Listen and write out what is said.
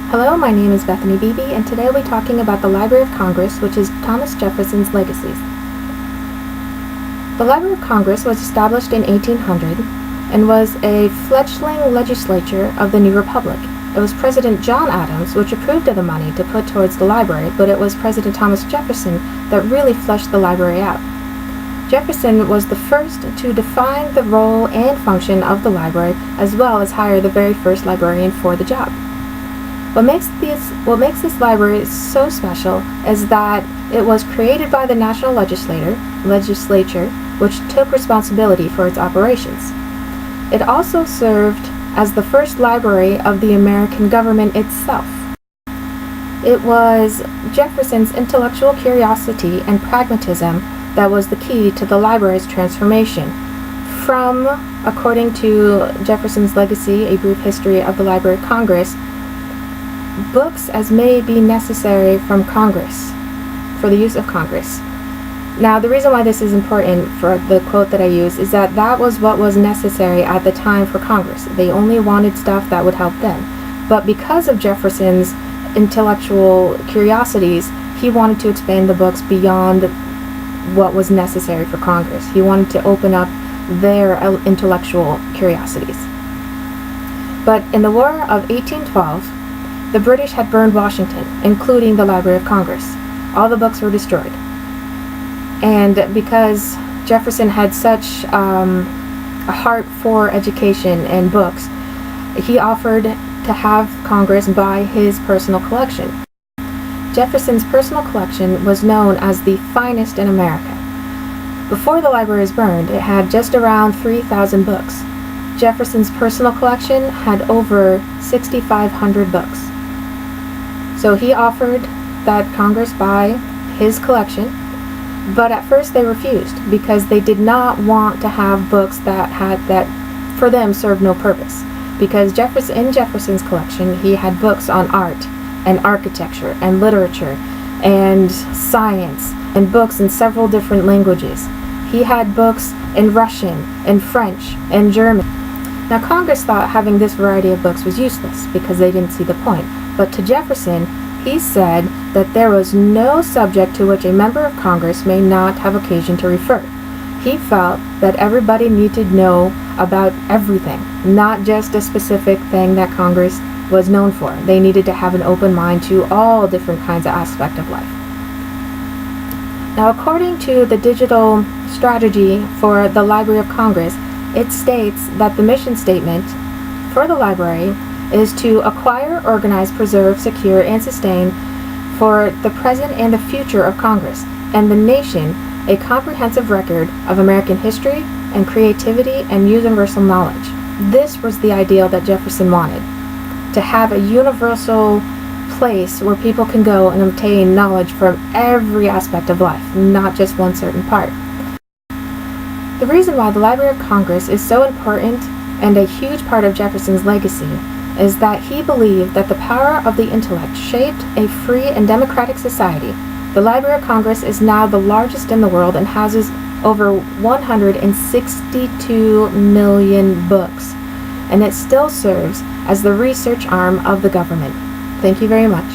Hello, my name is Bethany Beebe, and today we'll be talking about the Library of Congress, which is Thomas Jefferson's legacies. The Library of Congress was established in 1800 and was a fledgling legislature of the new republic. It was President John Adams which approved of the money to put towards the library, but it was President Thomas Jefferson that really fleshed the library out. Jefferson was the first to define the role and function of the library, as well as hire the very first librarian for the job. What makes this library so special is that it was created by the national legislature, which took responsibility for its operations. It also served as the first library of the American government itself. It was Jefferson's intellectual curiosity and pragmatism that was the key to the library's transformation from, according to Jefferson's legacy, A Brief History of the Library of Congress, books as may be necessary from Congress, for the use of Congress. Now, the reason why this is important for the quote that I use is that that was what was necessary at the time for Congress. They only wanted stuff that would help them. But because of Jefferson's intellectual curiosities, he wanted to expand the books beyond what was necessary for Congress. He wanted to open up their intellectual curiosities. But in the War of 1812, the British had burned Washington, including the Library of Congress. All the books were destroyed. And because Jefferson had such a heart for education and books, he offered to have Congress buy his personal collection. Jefferson's personal collection was known as the finest in America. Before the library was burned, it had just around 3,000 books. Jefferson's personal collection had over 6,500 books. So he offered that Congress buy his collection, but at first they refused because they did not want to have books that for them served no purpose. Because in Jefferson's collection, he had books on art and architecture and literature and science and books in several different languages. He had books in Russian and French and German. Now, Congress thought having this variety of books was useless because they didn't see the point. But to Jefferson, he said that there was no subject to which a member of Congress may not have occasion to refer. He felt that everybody needed to know about everything, not just a specific thing that Congress was known for. They needed to have an open mind to all different kinds of aspects of life. Now, according to the digital strategy for the Library of Congress, it states that the mission statement for the library is to acquire, organize, preserve, secure, and sustain for the present and the future of Congress and the nation a comprehensive record of American history and creativity and universal knowledge. This was the ideal that Jefferson wanted, to have a universal place where people can go and obtain knowledge from every aspect of life, not just one certain part. The reason why the Library of Congress is so important and a huge part of Jefferson's legacy is that he believed that the power of the intellect shaped a free and democratic society. The Library of Congress is now the largest in the world and houses over 162 million books, and it still serves as the research arm of the government. Thank you very much.